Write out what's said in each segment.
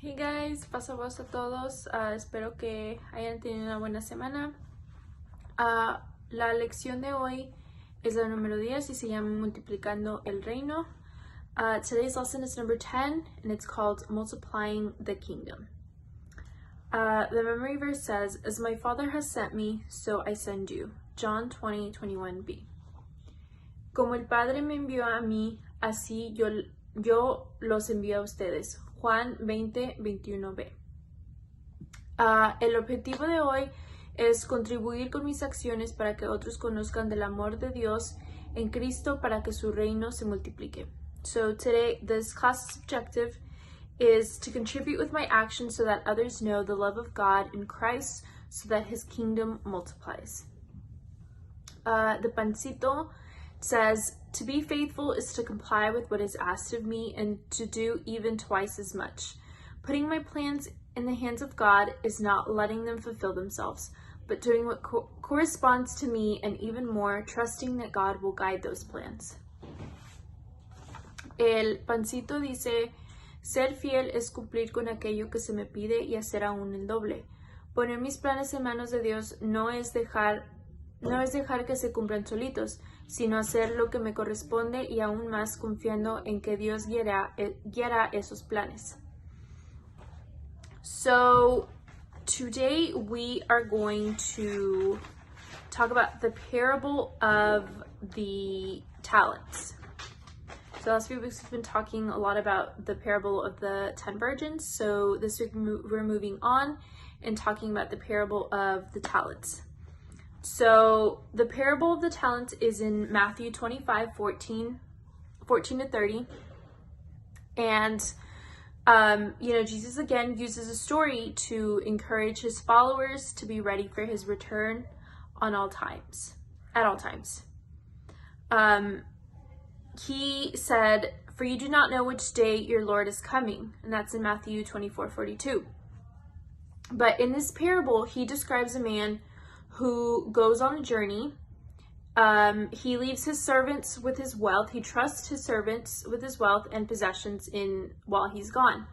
Hey guys, pasamos a todos. Espero que hayan tenido una buena semana. La lección de hoy es la número 10 y se llama Multiplicando el Reino. Today's lesson is number 10 and it's called Multiplying the Kingdom. The memory verse says, "As my Father has sent me, so I send you." John 20:21b. Como el Padre me envió a mí, así yo los envío a ustedes. Juan 20:21b. El objetivo de hoy es contribuir con mis acciones para que otros conozcan del amor de Dios en Cristo para que su reino se multiplique. So today, this class's objective is to contribute with my actions so that others know the love of God in Christ so that his kingdom multiplies. The pancito says, "To be faithful is to comply with what is asked of me and to do even twice as much. Putting my plans in the hands of God is not letting them fulfill themselves, but doing what corresponds to me and even more, trusting that God will guide those plans." El pancito dice, "Ser fiel es cumplir con aquello que se me pide y hacer aún el doble. Poner mis planes en manos de Dios no es dejar que se cumplan solitos, sino hacer lo que me corresponde y aún más confiando en que Dios guiará esos planes." So today we are going to talk about the parable of the talents. So last few weeks we've been talking a lot about the parable of the 10 virgins. So this week we're moving on and talking about the parable of the talents. So the parable of the talents is in Matthew 25:14 to 30. And, Jesus again uses a story to encourage his followers to be ready for his return at all times. He said, "For you do not know which day your Lord is coming." And that's in Matthew 24:42. But in this parable, he describes a man who goes on a journey. He leaves his servants with his wealth. He trusts his servants with his wealth and possessions while he's gone.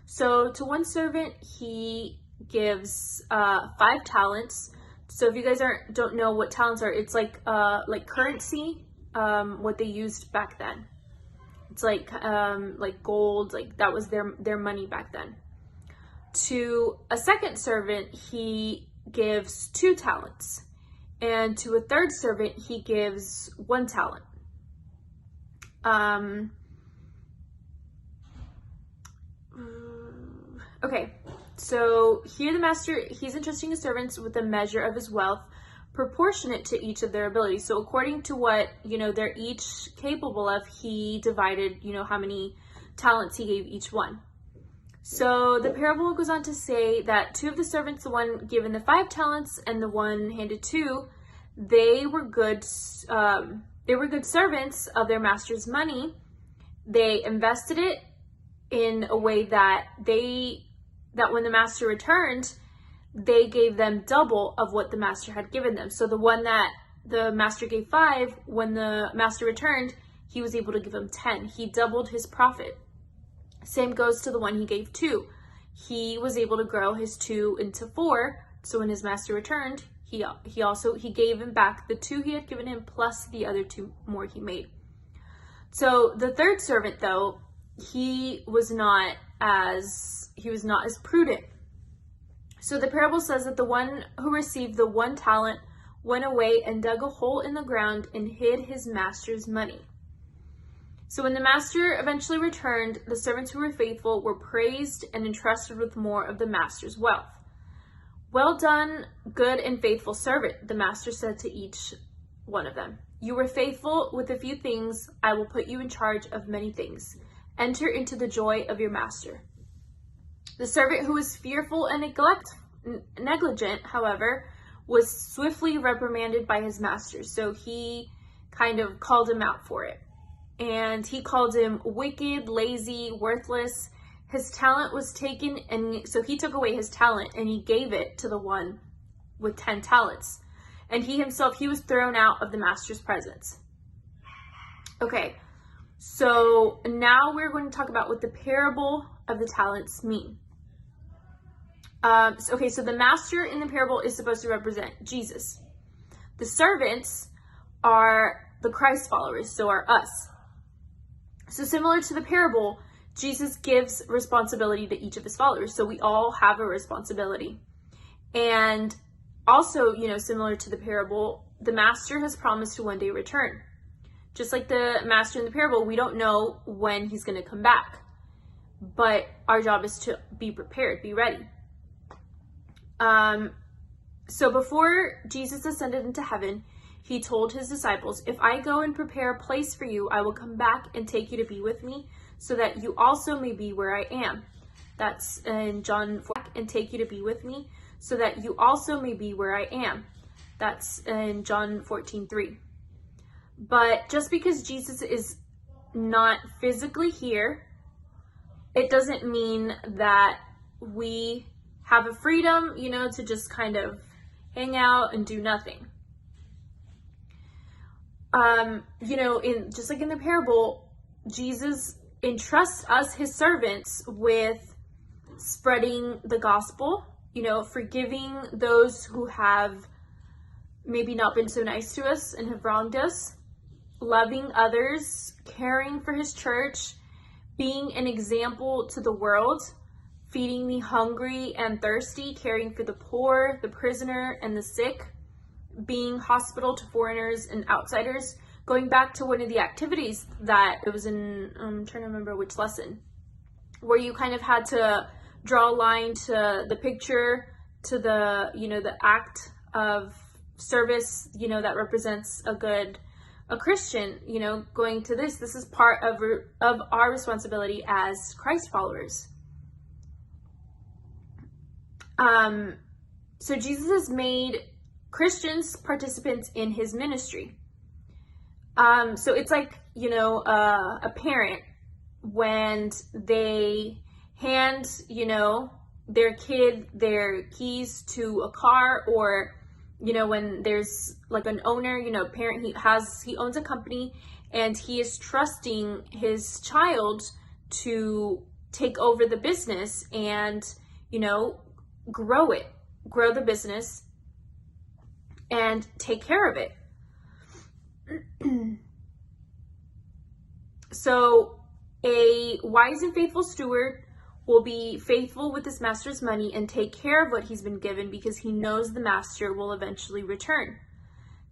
So to one servant, he gives 5 talents. So if you guys don't know what talents are, it's like currency, what they used back then. It's like gold, like that was their money back then. To a second servant, he gives 2 talents, and to a third servant he gives 1 talent. Okay, so here the master, he's entrusting his servants with a measure of his wealth proportionate to each of their abilities. So according to what they're each capable of, he divided how many talents he gave each one. So the parable goes on to say that 2 of the servants, the one given the 5 talents and the one handed 2, they were good servants of their master's money. They invested it in a way that when the master returned, they gave them double of what the master had given them. So the one that the master gave 5, when the master returned, he was able to give him 10. He doubled his profit. Same goes to the one he gave 2. He was able to grow his 2 into 4. So when his master returned, he gave him back the 2 he had given him plus the other 2 more he made. So the third servant, though, he was not as prudent. So the parable says that the one who received the 1 talent went away and dug a hole in the ground and hid his master's money. So when the master eventually returned, the servants who were faithful were praised and entrusted with more of the master's wealth. "Well done, good and faithful servant," the master said to each one of them. "You were faithful with a few things. I will put you in charge of many things. Enter into the joy of your master." The servant who was fearful and negligent, however, was swiftly reprimanded by his master. So he kind of called him out for it. And he called him wicked, lazy, worthless. His talent was taken, and so he took away his talent and he gave it to the one with 10 talents. And he was thrown out of the master's presence. Okay, so now we're going to talk about what the parable of the talents mean? So the master in the parable is supposed to represent Jesus. The servants are the Christ followers, so are us. So similar to the parable, Jesus gives responsibility to each of his followers. So we all have a responsibility. And also, similar to the parable, the master has promised to one day return. Just like the master in the parable, we don't know when he's going to come back. But our job is to be prepared, be ready. So before Jesus ascended into heaven, he told his disciples, "If I go and prepare a place for you, I will come back and take you to be with me, so that you also may be where I am." That's in John 4. And take you to be with me, so that you also may be where I am. That's in John 14:3. But just because Jesus is not physically here, it doesn't mean that we have a freedom, to just kind of hang out and do nothing. Just like in the parable, Jesus entrusts us, his servants, with spreading the gospel, forgiving those who have maybe not been so nice to us and have wronged us, loving others, caring for his church, being an example to the world, feeding the hungry and thirsty, caring for the poor, the prisoner, and the sick, being hospitable to foreigners and outsiders. Going back to one of the activities that it was in, I'm trying to remember which lesson, where you kind of had to draw a line to the picture, to the, the act of service, that represents a Christian, going to this is part of our responsibility as Christ followers. So Jesus has made Christians participants in his ministry. So it's like, a parent when they hand, their kid their keys to a car, or, when there's like an owner, parent, he owns a company and he is trusting his child to take over the business and, grow the business and take care of it. So a wise and faithful steward will be faithful with his master's money and take care of what he's been given, because he knows the master will eventually return.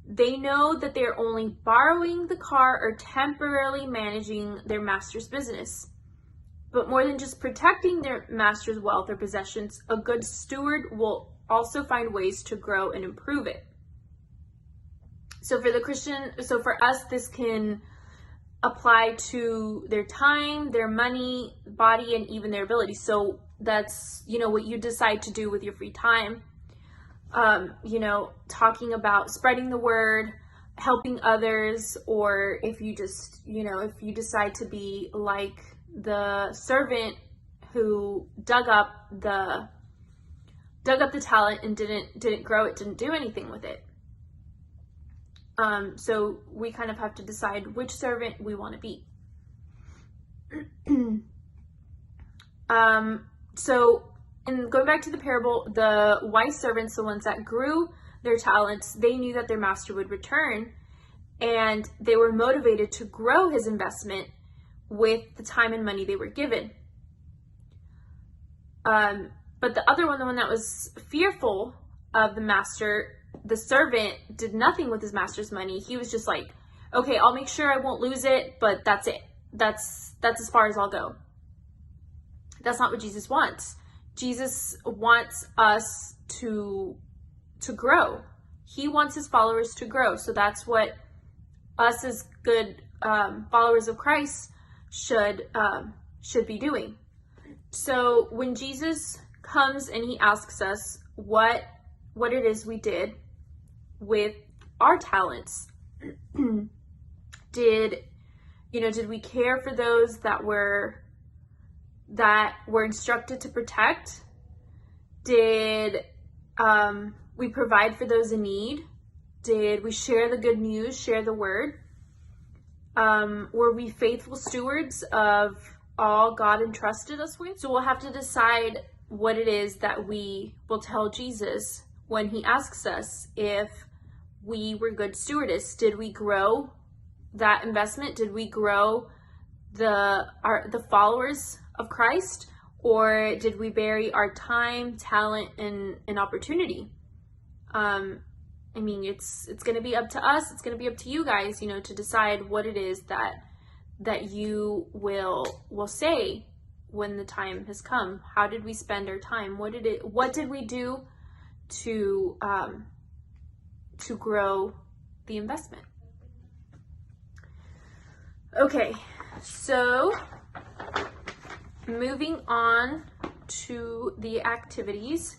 They know that they're only borrowing the car or temporarily managing their master's business. But more than just protecting their master's wealth or possessions, a good steward will also find ways to grow and improve it. So for us, this can apply to their time, their money, body, and even their ability. So that's, what you decide to do with your free time. Talking about spreading the word, helping others, or if you just, if you decide to be like the servant who dug up the talent and didn't grow it, didn't do anything with it. So we kind of have to decide which servant we want to be. So in going back to the parable, the wise servants, the ones that grew their talents, they knew that their master would return, and they were motivated to grow his investment with the time and money they were given. But the other one, the one that was fearful of the master, the servant did nothing with his master's money. He was just like, okay, I'll make sure I won't lose it, but that's it. That's as far as I'll go. That's not what Jesus wants. Jesus wants us to grow. He wants his followers to grow. So that's what us as good followers of Christ should be doing. So when Jesus comes and he asks us what it is we did with our talents, did we care for those that were instructed to protect? Did we provide for those in need? Did we share the good news, share the word? Were we faithful stewards of all God entrusted us with. So we'll have to decide what it is that we will tell Jesus when he asks us if we were good stewardess. Did we grow that investment? Did we grow the followers of Christ? Or did we bury our time, talent, and opportunity? I mean, it's going to be up to us. It's going to be up to you guys, you know, to decide what it is that you will say when the time has come. How did we spend our time? What did we do to grow the investment? Okay, so moving on to the activities.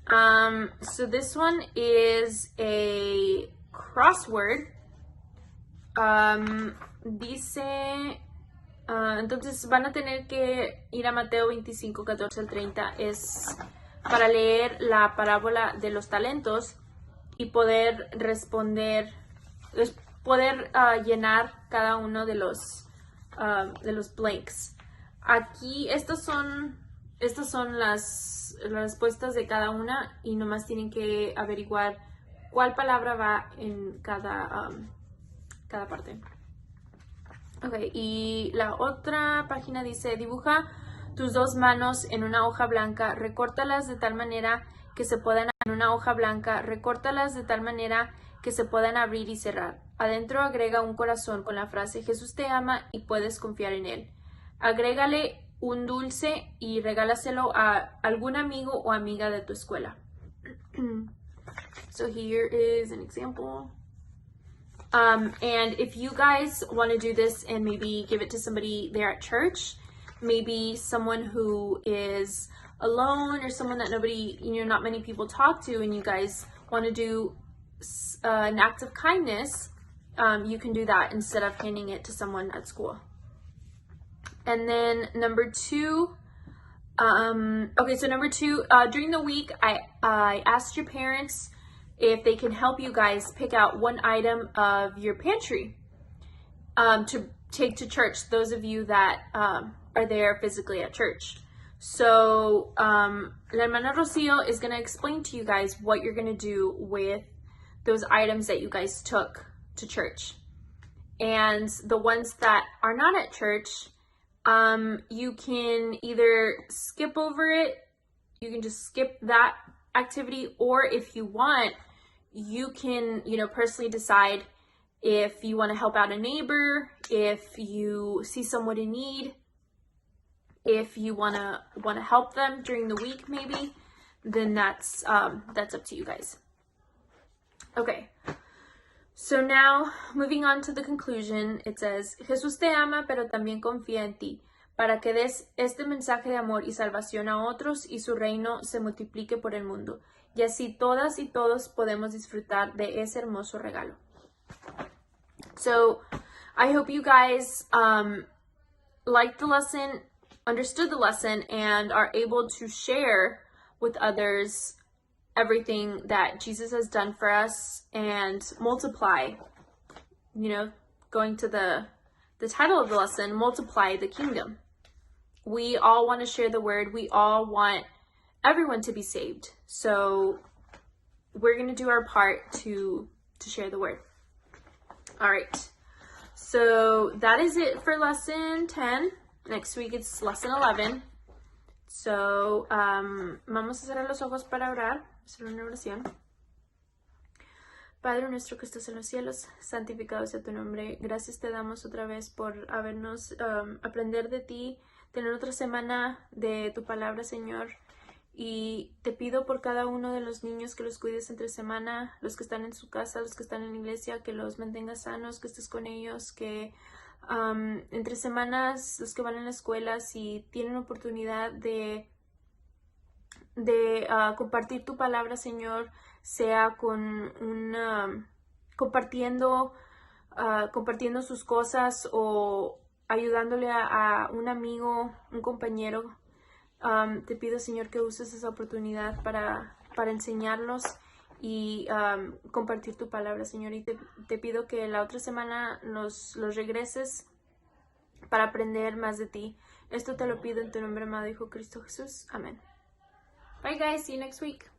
So this one is a crossword. Dice, entonces van a tener que ir a Mateo 25, 14 al 30. Es para leer la parábola de los talentos y poder responder, poder llenar cada uno de los blanks. Aquí estas son las respuestas de cada una y nomás tienen que averiguar cuál palabra va en cada parte. Ok, y la otra página dice, dibuja tus dos manos en una hoja blanca, recórtalas de tal manera que se puedan abrir y cerrar. Adentro agrega un corazón con la frase Jesús te ama y puedes confiar en él. Agrégale un dulce y regálaselo a algún amigo o amiga de tu escuela. So here is an example. And if you guys want to do this and maybe give it to somebody there at church, maybe someone who is alone or someone that not many people talk to, and you guys want to do an act of kindness, you can do that instead of handing it to someone at school. And then number two, during the week, I asked your parents if they can help you guys pick out one item of your pantry to take to church, those of you that are there physically at church. So La Hermana Rocio is going to explain to you guys what you're going to do with those items that you guys took to church. And the ones that are not at church, you can either skip over it, you can just skip that activity, or if you want, you can, personally decide if you want to help out a neighbor, if you see someone in need, if you want to help them during the week maybe, then that's up to you guys. Okay. So now, moving on to the conclusion, it says, Jesús te ama, pero también confía en ti, para que des este mensaje de amor y salvación a otros y su reino se multiplique por el mundo. Y así todas y todos podemos disfrutar de ese hermoso regalo. So, I hope you guys liked the lesson, understood the lesson, and are able to share with others everything that Jesus has done for us and multiply, going to the title of the lesson, multiply the kingdom. We all want to share the word. We all want everyone to be saved. So we're going to do our part to share the word. All right. So that is it for lesson 10. Next week it's lesson 11. So, vamos a cerrar los ojos para orar, hacer una oración. Padre nuestro que estás en los cielos, santificado sea tu nombre. Gracias te damos otra vez por habernos aprender de ti, tener otra semana de tu palabra, Señor. Y te pido por cada uno de los niños que los cuides entre semana, los que están en su casa, los que están en la iglesia, que los mantengas sanos, que estés con ellos, que entre semanas los que van a la escuela, si tienen oportunidad de compartir tu palabra, Señor, sea con compartiendo sus cosas o ayudándole a un amigo, un compañero. Te pido, Señor, que uses esa oportunidad para enseñarlos y compartir tu palabra, Señor. Y te pido que la otra semana los regreses para aprender más de ti. Esto te lo pido en tu nombre, amado Hijo Cristo Jesús. Amén. Bye guys, see you next week.